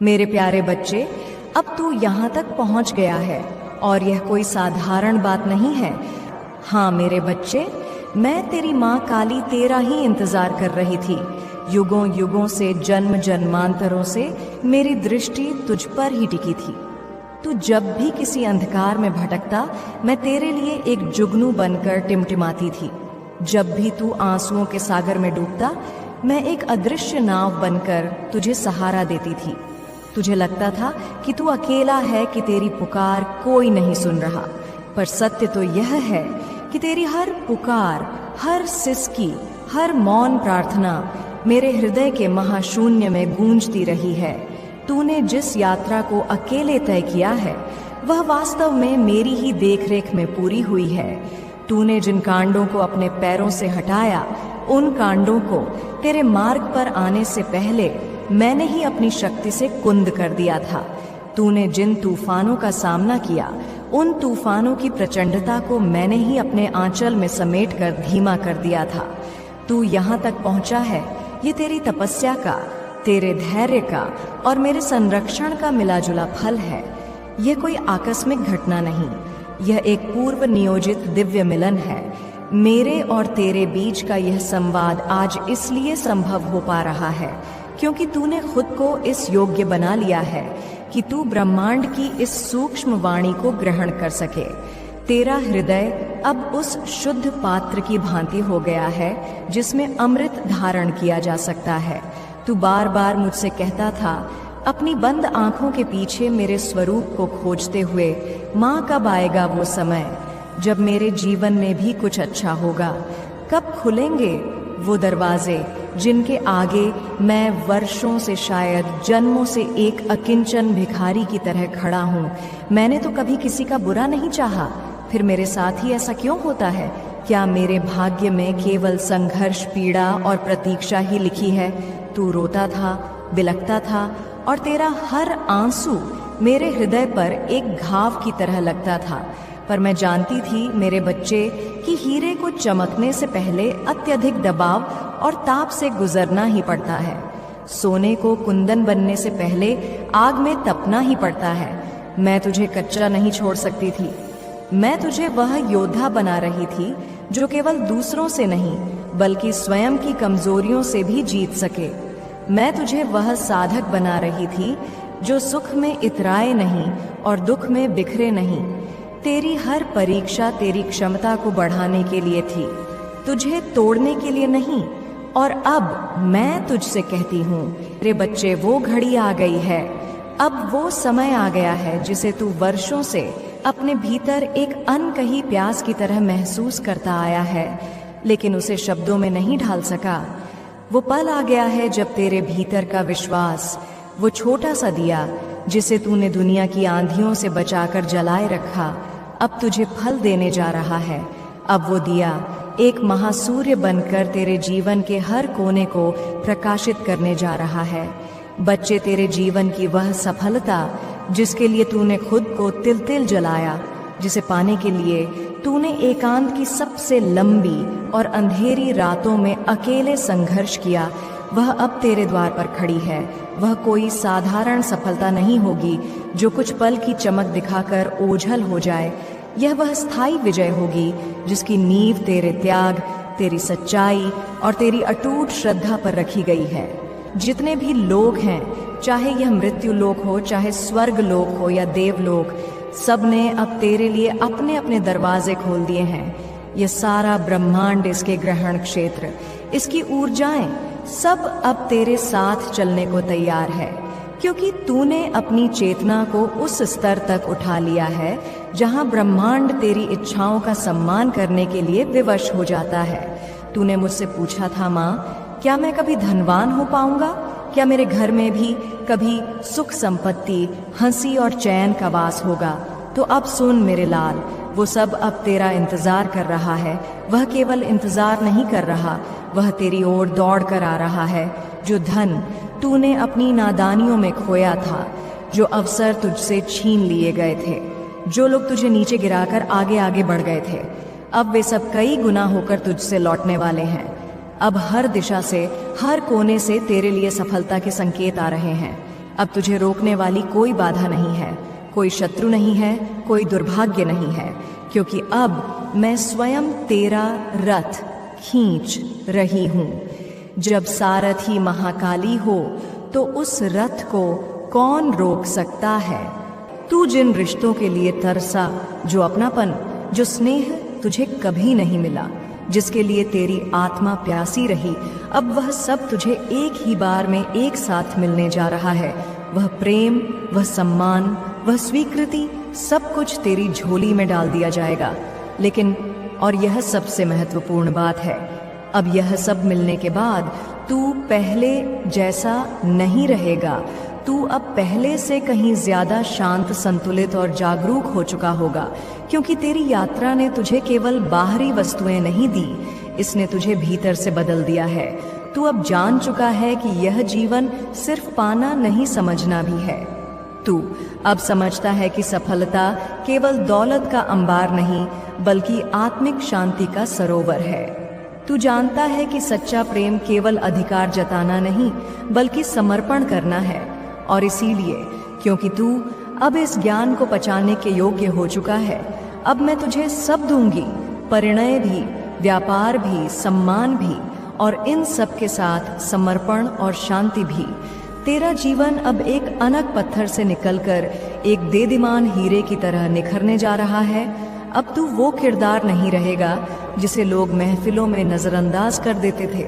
मेरे प्यारे बच्चे, अब तू यहाँ तक पहुँच गया है और यह कोई साधारण बात नहीं है। हाँ मेरे बच्चे, मैं तेरी माँ काली तेरा ही इंतजार कर रही थी। युगों युगों से, जन्म जन्मांतरों से मेरी दृष्टि तुझ पर ही टिकी थी। तू जब भी किसी अंधकार में भटकता, मैं तेरे लिए एक जुगनू बनकर टिमटिमाती थी। जब भी तू आंसुओं के सागर में डूबता, मैं एक अदृश्य नाव बनकर तुझे सहारा देती थी। तुझे लगता था कि तू अकेला है, कि तेरी पुकार कोई नहीं सुन रहा, पर सत्य तो यह है कि तेरी हर पुकार, हर सिसकी, हर मौन प्रार्थना मेरे हृदय के महाशून्य में गूंजती रही है। तूने जिस यात्रा को अकेले तय किया है, वह वास्तव में मेरी ही देखरेख में पूरी हुई है। तूने जिन कांडों को अपने पैरों से हटाया, उन कांडों को तेरे मार्ग पर आने से पहले मैंने ही अपनी शक्ति से कुंद कर दिया था। तूने जिन तूफानों का सामना किया, उन तूफानों की प्रचंडता को मैंने ही अपने आंचल में समेटकर धीमा कर दिया था। तू यहाँ तक पहुँचा है, ये तेरी तपस्या का, तेरे धैर्य का और मेरे संरक्षण का मिलाजुला फल है। यह कोई आकस्मिक घटना नहीं, यह एक पूर्व नियोजित दिव्य मिलन है। मेरे और तेरे बीच का यह संवाद आज इसलिए संभव हो पा रहा है क्योंकि तूने खुद को इस योग्य बना लिया है कि तू ब्रह्मांड की इस सूक्ष्म वाणी को ग्रहण कर सके। तेरा हृदय अब उस शुद्ध पात्र की भांति हो गया है जिसमें अमृत धारण किया जा सकता है। तू बार बार मुझसे कहता था, अपनी बंद आंखों के पीछे मेरे स्वरूप को खोजते हुए, माँ कब आएगा वो समय जब मेरे जीवन में भी कुछ अच्छा होगा? कब खुलेंगे वो दरवाजे जिनके आगे मैं वर्षों से, शायद जन्मों से एक अकिंचन भिखारी की तरह खड़ा हूँ? मैंने तो कभी किसी का बुरा नहीं चाहा, फिर मेरे साथ ही ऐसा क्यों होता है? क्या मेरे भाग्य में केवल संघर्ष, पीड़ा और प्रतीक्षा ही लिखी है? तू रोता था, बिलखता था और तेरा हर आंसू मेरे हृदय पर एक घाव की तरह लगता था। पर मैं जानती थी मेरे बच्चे कि हीरे को चमकने से पहले अत्यधिक दबाव और ताप से गुजरना ही पड़ता है। सोने को कुंदन बनने से पहले आग में तपना ही पड़ता है। मैं तुझे कच्चा नहीं छोड़ सकती थी। मैं तुझे वह योद्धा बना रही थी जो केवल दूसरों से नहीं बल्कि स्वयं की कमजोरियों से भी जीत सके। मैं तुझे वह साधक बना रही थी जो सुख में इतराए नहीं और दुख में बिखरे नहीं। तेरी हर परीक्षा तेरी क्षमता को बढ़ाने के लिए थी, तुझे तोड़ने के लिए नहीं। और अब मैं तुझसे कहती हूँ, तेरे बच्चे, वो घड़ी आ गई है। अब वो समय आ गया है जिसे तू वर्षों से अपने भीतर एक अनकही प्यास की तरह महसूस करता आया है, लेकिन उसे शब्दों में नहीं ढाल सका। वो पल आ गया है जब तेरे भीतर का विश्वास, वो छोटा सा दिया जिसे तूने दुनिया की आंधियों से बचाकर जलाए रखा, अब तुझे फल देने जा रहा है। अब वो दिया एक महासूर्य बनकर तेरे जीवन के हर कोने को प्रकाशित करने जा रहा है। बच्चे, तेरे जीवन की वह सफलता जिसके लिए तूने खुद को तिल तिल जलाया, जिसे पाने के लिए तूने एकांत की सबसे लंबी और अंधेरी रातों में अकेले संघर्ष किया, वह अब तेरे द्वार पर खड़ी है। वह कोई साधारण सफलता नहीं होगी जो कुछ पल की चमक दिखाकर ओझल हो जाए। यह वह स्थायी विजय होगी जिसकी नींव तेरे त्याग, तेरी सच्चाई और तेरी अटूट श्रद्धा पर रखी गई है। जितने भी लोग हैं, चाहे यह मृत्यु लोक हो, चाहे स्वर्ग लोक हो या देवलोक, सब ने अब तेरे लिए अपने अपने दरवाजे खोल दिए हैं। यह सारा ब्रह्मांड, इसके ग्रहण क्षेत्र, इसकी ऊर्जाएं सब अब तेरे साथ चलने को तैयार है, क्योंकि तूने अपनी चेतना को उस स्तर तक उठा लिया है जहां ब्रह्मांड तेरी इच्छाओं का सम्मान करने के लिए विवश हो जाता है। तूने मुझसे पूछा था, माँ, क्या मैं कभी धनवान हो पाऊंगा? क्या मेरे घर में भी कभी सुख संपत्ति, हंसी और चैन का वास होगा? तो अब सुन मेरे लाल, वो सब अब तेरा इंतजार कर रहा है। वह केवल इंतजार नहीं कर रहा, वह तेरी ओर दौड़ कर आ रहा है। जो धन तूने अपनी नादानियों में खोया था, जो अवसर तुझसे छीन लिए गए थे, जो लोग तुझे नीचे गिराकर आगे आगे बढ़ गए थे, अब वे सब कई गुना होकर तुझसे लौटने वाले हैं। अब हर दिशा से, हर कोने से तेरे लिए सफलता के संकेत आ रहे हैं। अब तुझे रोकने वाली कोई बाधा नहीं है, कोई शत्रु नहीं है, कोई दुर्भाग्य नहीं है, क्योंकि अब मैं स्वयं तेरा रथ खींच रही हूं। जब सारथी महाकाली हो तो उस रथ को कौन रोक सकता है। तू जिन रिश्तों के लिए तरसा, जो अपनापन, जो स्नेह तुझे कभी नहीं मिला, जिसके लिए तेरी आत्मा प्यासी रही, अब वह सब तुझे एक ही बार में एक साथ मिलने जा रहा है। वह प्रेम, वह सम्मान, वह स्वीकृति, सब कुछ तेरी झोली में डाल दिया जाएगा। लेकिन और यह सबसे महत्वपूर्ण बात है, अब यह सब मिलने के बाद तू पहले जैसा नहीं रहेगा। तू अब पहले से कहीं ज्यादा शांत, संतुलित और जागरूक हो चुका होगा, क्योंकि तेरी यात्रा ने तुझे केवल बाहरी वस्तुएं नहीं दी, इसने तुझे भीतर से बदल दिया है। तू अब जान चुका है कि यह जीवन सिर्फ पाना नहीं, समझना भी है। तू अब समझता है कि सफलता केवल दौलत का अंबार नहीं, बल्कि आत्मिक शांति का सरोवर है। तू जानता है कि सच्चा प्रेम केवल अधिकार जताना नहीं, बल्कि समर्पण करना है। और इसीलिए, क्योंकि तू अब इस ज्ञान को पचाने के योग्य हो चुका है, अब मैं तुझे सब दूंगी, परिणय भी, व्यापार भी, सम्मान भी, और इन सब के साथ समर्पण और शांति भी। तेरा जीवन अब एक अनक पत्थर से निकलकर एक देदीमान हीरे की तरह निखरने जा रहा है। अब तू वो किरदार नहीं रहेगा जिसे लोग महफिलों में नजरअंदाज कर देते थे।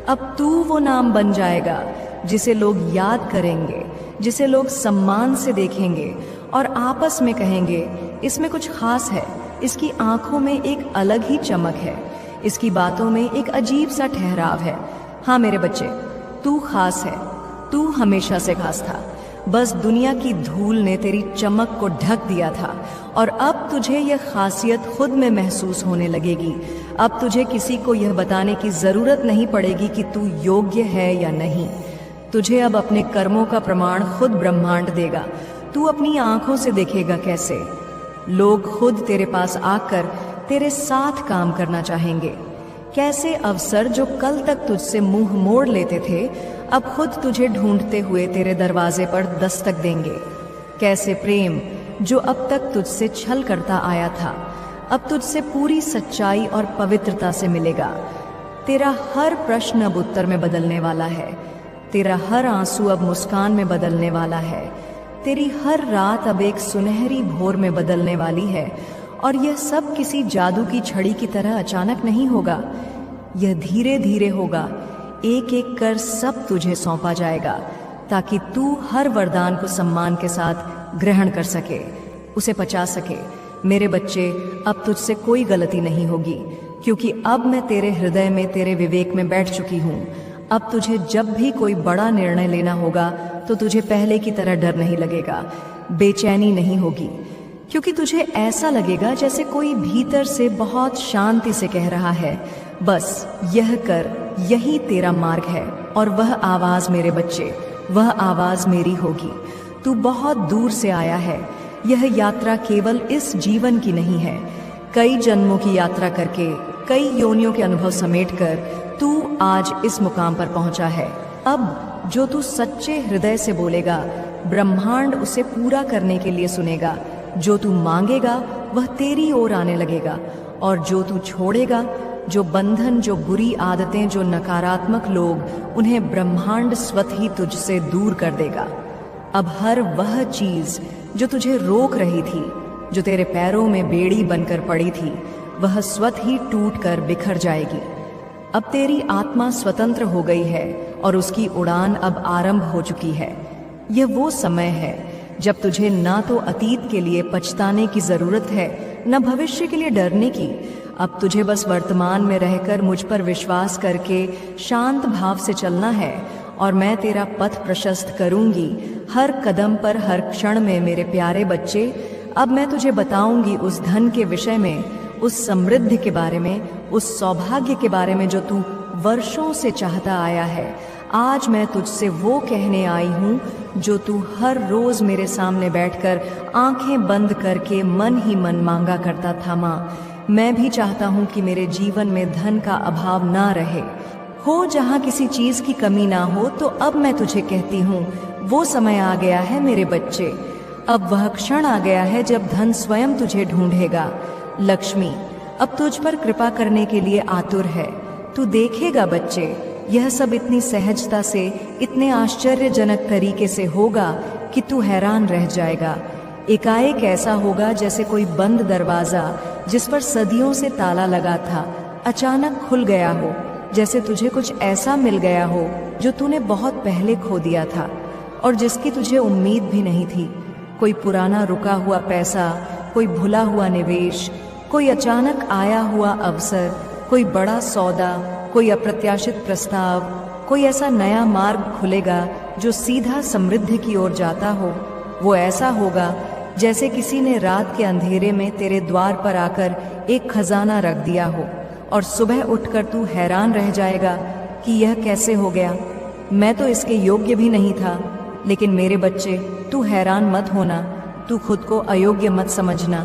अब तू वो नाम बन जाएगा जिसे लोग याद करेंगे, जिसे लोग सम्मान से देखेंगे और आपस में कहेंगे, इसमें कुछ खास है, इसकी आंखों में एक अलग ही चमक है, इसकी बातों में एक अजीब सा ठहराव है। हाँ मेरे बच्चे, तू खास है, तू हमेशा से खास था, बस दुनिया की धूल ने तेरी चमक को ढक दिया था, और अब तुझे यह खासियत खुद में महसूस होने लगेगी। अब तुझे किसी को यह बताने की जरूरत नहीं पड़ेगी कि तू योग्य है या नहीं। तुझे अब अपने कर्मों का प्रमाण खुद ब्रह्मांड देगा। तू अपनी आंखों से देखेगा कैसे लोग खुद तेरे पास आकर तेरे साथ काम करना चाहेंगे। कैसे अवसर जो कल तक तुझसे मुंह मोड़ लेते थे, अब खुद तुझे ढूंढते हुए तेरे दरवाजे पर दस्तक देंगे। कैसे प्रेम जो अब तक तुझसे छल करता आया था, अब तुझसे पूरी सच्चाई और पवित्रता से मिलेगा। तेरा हर प्रश्न अब उत्तर में बदलने वाला है, तेरा हर आंसू अब मुस्कान में बदलने वाला है, तेरी हर रात अब एक सुनहरी भोर में बदलने वाली है। और यह सब किसी जादू की छड़ी की तरह अचानक नहीं होगा, यह धीरे धीरे होगा। एक एक कर सब तुझे सौंपा जाएगा, ताकि तू हर वरदान को सम्मान के साथ ग्रहण कर सके, उसे पचा सके। मेरे बच्चे, अब तुझसे कोई गलती नहीं होगी, क्योंकि अब मैं तेरे हृदय में, तेरे विवेक में बैठ चुकी हूँ। अब तुझे जब भी कोई बड़ा निर्णय लेना होगा तो तुझे पहले की तरह डर नहीं लगेगा, बेचैनी नहीं होगी, क्योंकि तुझे ऐसा लगेगा जैसे कोई भीतर से बहुत शांति से कह रहा है, बस यह कर, यही तेरा मार्ग है। और वह आवाज मेरे बच्चे, वह आवाज मेरी होगी। तू बहुत दूर से आया है, यह यात्रा केवल इस जीवन की नहीं है। कई जन्मों की यात्रा करके, कई योनियों के अनुभव समेटकर तू आज इस मुकाम पर पहुंचा है। अब जो तू सच्चे हृदय से बोलेगा, ब्रह्मांड उसे पूरा करने के लिए सुनेगा। जो तू मांगेगा वह तेरी ओर आने लगेगा, और जो तू छोड़ेगा, जो बंधन, जो बुरी आदतें, जो नकारात्मक लोग, उन्हें ब्रह्मांड स्वत ही तुझसे दूर कर देगा। अब हर वह चीज जो तुझे रोक रही थी, जो तेरे पैरों में बेड़ी बनकर पड़ी थी, वह स्वत ही टूट कर बिखर जाएगी। अब तेरी आत्मा स्वतंत्र हो गई है और उसकी उड़ान अब आरंभ हो चुकी है। यह वो समय है जब तुझे ना तो अतीत के लिए पछताने की जरूरत है, न भविष्य के लिए डरने की। अब तुझे बस वर्तमान में रहकर मुझ पर विश्वास करके शांत भाव से चलना है, और मैं तेरा पथ प्रशस्त करूंगी हर कदम पर, हर क्षण में। मेरे प्यारे बच्चे, अब मैं तुझे बताऊंगी उस धन के विषय में, उस समृद्धि के बारे में, उस सौभाग्य के बारे में जो तू वर्षों से चाहता आया है। आज मैं तुझसे वो कहने आई हूँ जो तू हर रोज मेरे सामने बैठकर आंखें बंद करके मन ही मन मांगा करता था। माँ, मैं भी चाहता हूँ कि मेरे जीवन में धन का अभाव ना रहे, हो जहाँ किसी चीज की कमी ना हो। तो अब मैं तुझे कहती हूँ, वो समय आ गया है मेरे बच्चे। अब वह क्षण आ गया है जब धन स्वयं तुझे ढूंढेगा। लक्ष्मी अब तुझ पर कृपा करने के लिए आतुर है। तू देखेगा बच्चे, यह सब इतनी सहजता से, इतने आश्चर्यजनक तरीके से होगा कि तू हैरान रह जाएगा। एकाएक ऐसा होगा जैसे कोई बंद दरवाजा जिस पर सदियों से ताला लगा था अचानक खुल गया हो, जैसे तुझे कुछ ऐसा मिल गया हो जो तूने बहुत पहले खो दिया था और जिसकी तुझे उम्मीद भी नहीं थी। कोई पुराना रुका हुआ पैसा, कोई भुला हुआ निवेश, कोई अचानक आया हुआ अवसर, कोई बड़ा सौदा, कोई अप्रत्याशित प्रस्ताव, कोई ऐसा नया मार्ग खुलेगा जो सीधा समृद्धि की ओर जाता हो। वो ऐसा होगा जैसे किसी ने रात के अंधेरे में तेरे द्वार पर आकर एक खजाना रख दिया हो और सुबह उठकर तू हैरान रह जाएगा कि यह कैसे हो गया, मैं तो इसके योग्य भी नहीं था। लेकिन मेरे बच्चे, तू हैरान मत होना, तू खुद को अयोग्य मत समझना,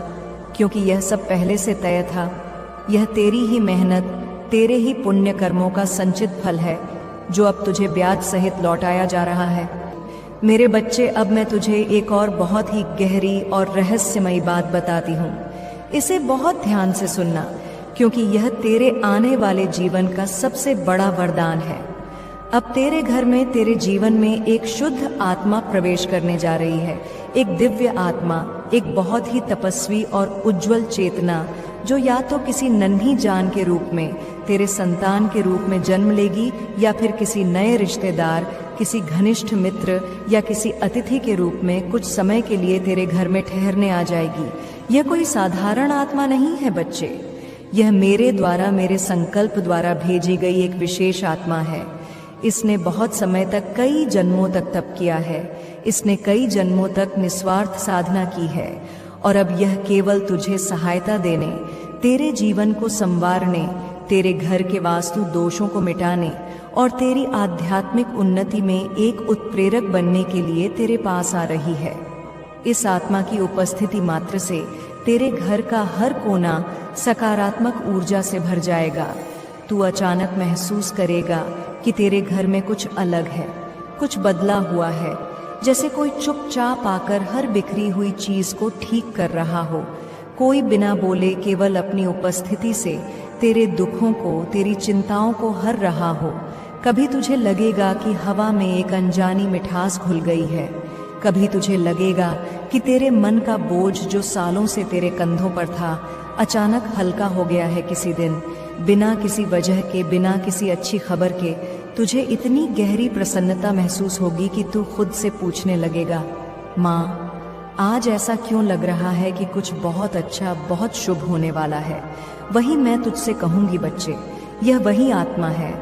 क्योंकि यह सब पहले से तय था। यह तेरी ही मेहनत, तेरे ही पुण्य कर्मों का संचित फल है जो अब तुझे ब्याज सहित लौटाया जा रहा है। मेरे बच्चे, अब मैं तुझे एक और बहुत ही गहरी और रहस्यमयी बात बताती हूँ। इसे बहुत ध्यान से सुनना, क्योंकि यह तेरे आने वाले जीवन का सबसे बड़ा वरदान है। अब तेरे घर में, तेरे जीवन में एक शुद्ध आत्मा प्रवेश करने जा रही है। एक दिव्य आत्मा, एक बहुत ही तपस्वी और उज्जवल चेतना, जो या तो किसी नन्ही जान के रूप में, तेरे संतान के रूप में जन्म लेगी, या फिर किसी नए रिश्तेदार, किसी घनिष्ठ मित्र या किसी अतिथि के रूप में कुछ समय के लिए तेरे घर में ठहरने आ जाएगी। यह कोई साधारण आत्मा नहीं है बच्चे, यह मेरे द्वारा, मेरे संकल्प द्वारा भेजी गई एक विशेष आत्मा है। इसने बहुत समय तक, कई जन्मों तक तप किया है। इसने कई जन्मों तक निस्वार्थ साधना की है और अब यह केवल तुझे सहायता देने, तेरे जीवन को संवारने, तेरे घर के वास्तु दोषों को मिटाने और तेरी आध्यात्मिक उन्नति में एक उत्प्रेरक बनने के लिए तेरे पास आ रही है। इस आत्मा की उपस्थिति मात्र से तेरे घर का हर कोना सकारात्मक ऊर्जा से भर जाएगा। तू अचानक महसूस करेगा कि तेरे घर में कुछ अलग है, कुछ बदला हुआ है, जैसे कोई चुपचाप आकर हर बिखरी हुई चीज को ठीक कर रहा हो। कोई बिना बोले, केवल अपनी उपस्थिति से तेरे दुखों को, तेरी चिंताओं को हर रहा हो। कभी तुझे लगेगा कि हवा में एक अनजानी मिठास घुल गई है। कभी तुझे लगेगा कि तेरे मन का बोझ जो सालों से तेरे कंधों पर था, अचानक हल्का हो गया है किसी दिन। बिना किसी वजह के, बिना किसी अच्छी खबर के तुझे इतनी गहरी प्रसन्नता महसूस होगी कि तू खुद से पूछने लगेगा, माँ, आज ऐसा क्यों लग रहा है कि कुछ बहुत अच्छा, बहुत शुभ होने वाला है। वही मैं तुझसे कहूंगी बच्चे, यह वही आत्मा है,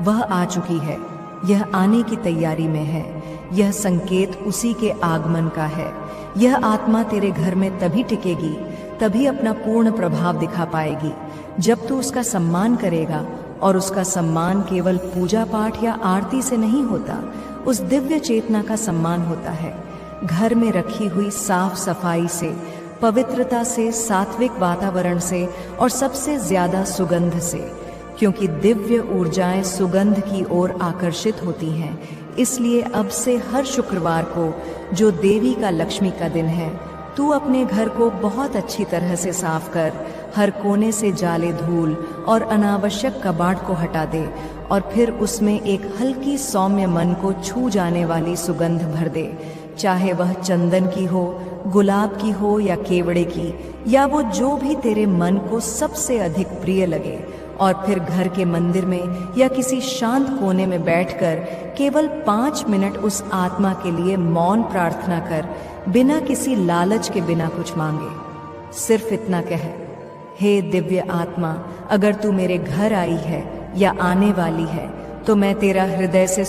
वह आ चुकी है, यह आने की तैयारी में है। यह संकेत उसी के आगमन का है। यह आत्मा तेरे घर में तभी टिकेगी, तभी अपना पूर्ण प्रभाव दिखा पाएगी, जब तू उसका सम्मान करेगा। और उसका सम्मान केवल पूजा पाठ या आरती से नहीं होता, उस दिव्य चेतना का सम्मान होता है। घर में रखी हुई साफ सफाई से, पवित्रता से, सात्विक वातावरण से और सबसे ज्यादा सुगंध से, क्योंकि दिव्य ऊर्जाएं सुगंध की ओर आकर्षित होती हैं। इसलिए अब से हर शुक्रवार को, जो देवी का लक्ष्मी का दिन है, तू अपने घर को बहुत अच्छी तरह से साफ कर, हर कोने से जाले धूल और अनावश्यक कबाड़ को हटा दे और फिर उसमें एक हल्की सौम्य मन को छू जाने वाली सुगंध भर दे। चाहे वह चंदन की हो, गुलाब की हो या केवड़े की, या वो जो भी तेरे मन को सबसे अधिक प्रिय लगे। और फिर घर के मंदिर में या किसी शांत कोने में बैठकर केवल 5 मिनट उस आत्मा के लिए मौन प्रार्थना कर, बिना किसी लालच के, बिना कुछ मांगे। सिर्फ इतना कह, हे दिव्य आत्मा, अगर तू मेरे घर आई है या आने वाली है तो मैं तेरा हृदय से